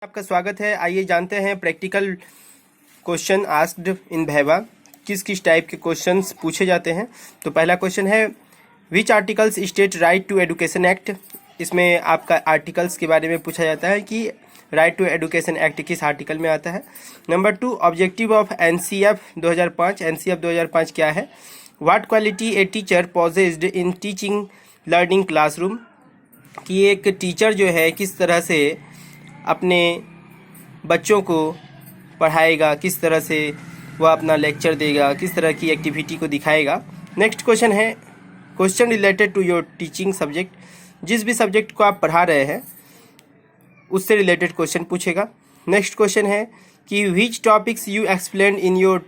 आपका स्वागत है। आइए जानते हैं practical question asked in viva किस किस टाइप के क्वेश्चंस पूछे जाते हैं। तो पहला क्वेश्चन है which articles state right to education act. इसमें आपका आर्टिकल्स के बारे में पूछा जाता है कि राइट टू एजुकेशन एक्ट किस आर्टिकल में आता है। Number 2 objective of NCF 2005। NCF 2005 क्या है। What quality a teacher possessed in teaching learning classroom, कि एक टीचर जो है किस तरह से अपने बच्चों को पढ़ाएगा, किस तरह से वह अपना लेक्चर देगा, किस तरह की एक्टिविटी को दिखाएगा। नेक्स्ट क्वेश्चन है question related to your teaching subject. जिस भी सब्जेक्ट को आप पढ़ा रहे हैं उससे रिलेटेड क्वेश्चन पूछेगा। नेक्स्ट क्वेश्चन है कि which topics you explain in your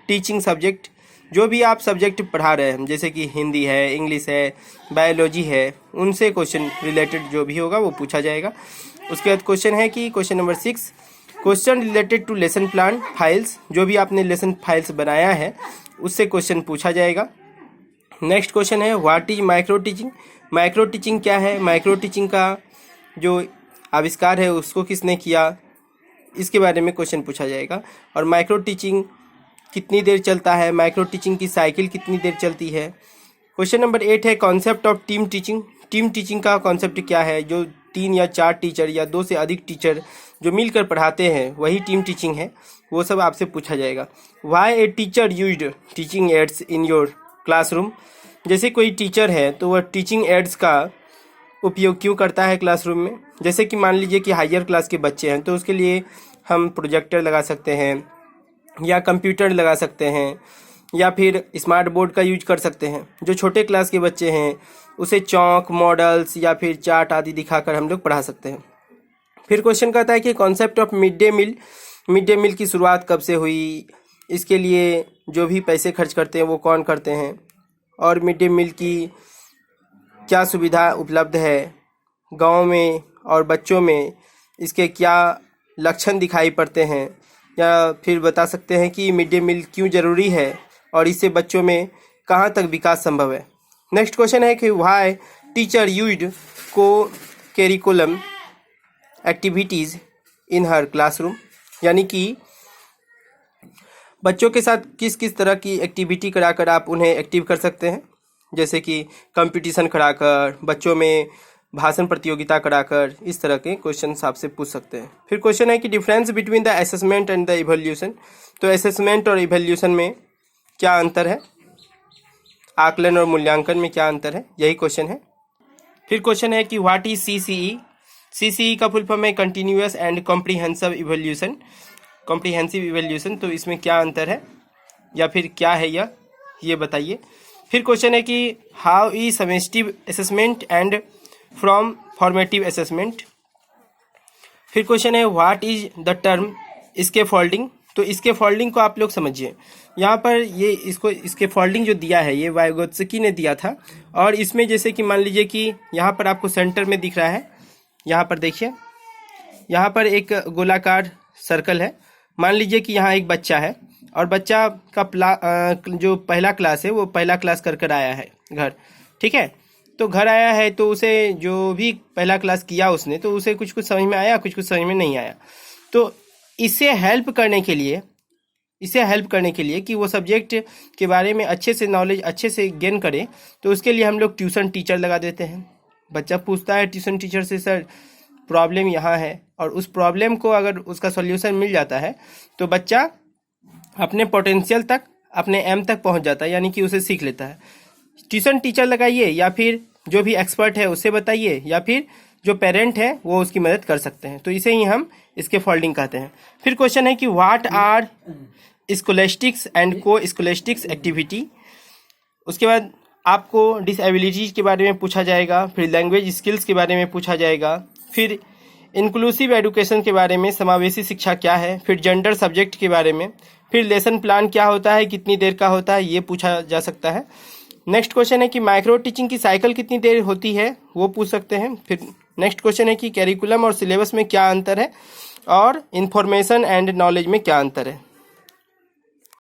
teaching subject. जो भी आप सब्जेक्ट पढ़ा रहे हैं जैसे कि हिंदी है, इंग्लिश है, बायोलॉजी है, उनसे क्वेश्चन रिलेटेड जो भी होगा वो पूछा जाएगा। उसके बाद क्वेश्चन है कि question number 6 question related to lesson plan files. जो भी आपने लेसन फाइल्स बनाया है उससे क्वेश्चन पूछा जाएगा। नेक्स्ट क्वेश्चन है what is micro teaching. Micro teaching क्या है, माइक्रो टीचिंग का जो आविष्कार है उसको किसने किया, इसके बारे में क्वेश्चन पूछा जाएगा। और माइक्रो टीचिंग कितनी देर चलता है, माइक्रो टीचिंग की साइकिल कितनी देर चलती है। क्वेश्चन नंबर 8 है concept of team teaching. Team teaching का कॉन्सेप्ट क्या है, जो 3 या 4 टीचर या 2 से अधिक टीचर जो मिलकर पढ़ाते हैं वही टीम टीचिंग है, वो सब आपसे पूछा जाएगा। Why a teacher used teaching ads in your classroom. जैसे कोई टीचर है तो वह टीचिंग एड्स का उपयोग क्यों करता है क्लासरूम में। जैसे कि मान लीजिए कि हायर क्लास के बच्चे हैं तो उसके लिए हम प्रोजेक्टर लगा सकते हैं या कंप्यूटर लगा सकते हैं या फिर स्मार्ट बोर्ड का यूज कर सकते हैं। जो छोटे क्लास के बच्चे हैं उसे चौक, मॉडल्स या फिर चार्ट आदि दिखाकर हम लोग पढ़ा सकते हैं। फिर क्वेश्चन कहता है कि concept of mid day meal. Mid day meal की शुरुआत कब से हुई, इसके लिए जो भी पैसे खर्च करते हैं वो कौन करते हैं, और मिड डे मील की क्या सुविधा उपलब्ध है गाँव में और बच्चों में, इसके क्या लक्षण दिखाई पड़ते हैं, या फिर बता सकते हैं कि मिड डे मील क्यों ज़रूरी है और इससे बच्चों में कहाँ तक विकास संभव है। नेक्स्ट क्वेश्चन है कि व्हाई टीचर यूज्ड को करिकुलम एक्टिविटीज़ इन हर क्लासरूम, यानी कि बच्चों के साथ किस किस तरह की एक्टिविटी कराकर आप उन्हें एक्टिव कर सकते हैं। जैसे कि कंपटीशन कराकर, बच्चों में भाषण प्रतियोगिता कराकर, इस तरह के क्वेश्चन आपसे पूछ सकते हैं। फिर क्वेश्चन है कि difference between the assessment and the evaluation. तो असेसमेंट और इवैल्यूएशन में क्या अंतर है, आकलन और मूल्यांकन में क्या अंतर है, यही क्वेश्चन है। फिर क्वेश्चन है कि व्हाट इज सीसीई। सीसीई का फुल फॉर्म है continuous and comprehensive evaluation. Comprehensive evaluation, तो इसमें क्या अंतर है या फिर क्या है यह, ये बताइए। फिर क्वेश्चन है कि how is summative assessment and from formative assessment. फिर क्वेश्चन है what is the term scaffolding. तो स्कैफोल्डिंग को आप लोग समझिए। यहाँ पर ये इसको स्कैफोल्डिंग जो दिया है ये वाइगोत्स्की ने दिया था, और इसमें जैसे कि मान लीजिए कि यहाँ पर आपको सेंटर में दिख रहा है, यहाँ पर देखिए, यहाँ पर एक गोलाकार सर्कल है। मान लीजिए कि यहाँ एक बच्चा है और बच्चा का जो पहला क्लास है वो पहला क्लास कर कर आया है घर, ठीक है। तो घर आया है तो उसे जो भी पहला क्लास किया उसने, तो उसे कुछ कुछ समझ में आया, कुछ कुछ समझ में नहीं आया। तो इसे हेल्प करने के लिए कि वो सब्जेक्ट के बारे में अच्छे से नॉलेज अच्छे से गेन करे, तो उसके लिए हम लोग ट्यूशन टीचर लगा देते हैं। बच्चा पूछता है ट्यूशन टीचर से, सर प्रॉब्लम यहाँ है, और उस प्रॉब्लम को अगर उसका सॉल्यूशन मिल जाता है तो बच्चा अपने पोटेंशियल तक, अपने एम तक पहुँच जाता है, यानी कि उसे सीख लेता है। ट्यूशन टीचर लगाइए या फिर जो भी एक्सपर्ट है उससे बताइए, या फिर जो पेरेंट है वो उसकी मदद कर सकते हैं। तो इसे ही हम स्कैफोल्डिंग कहते हैं। फिर क्वेश्चन है कि व्हाट आर स्कोलेस्टिक्स एंड को स्कोलेस्टिक्स एक्टिविटी। उसके बाद आपको डिसेबिलिटीज के बारे में पूछा जाएगा, फिर लैंग्वेज स्किल्स के बारे में पूछा जाएगा, फिर इंक्लूसिव एजुकेशन के बारे में, समावेशी शिक्षा क्या है, फिर जेंडर सब्जेक्ट के बारे में, फिर लेसन प्लान क्या होता है, कितनी देर का होता है, ये पूछा जा सकता है। नेक्स्ट क्वेश्चन है कि माइक्रो टीचिंग की साइकिल कितनी देर होती है, वो पूछ सकते हैं। फिर नेक्स्ट क्वेश्चन है कि करिकुलम और सिलेबस में क्या अंतर है, और इंफॉर्मेशन एंड नॉलेज में क्या अंतर है।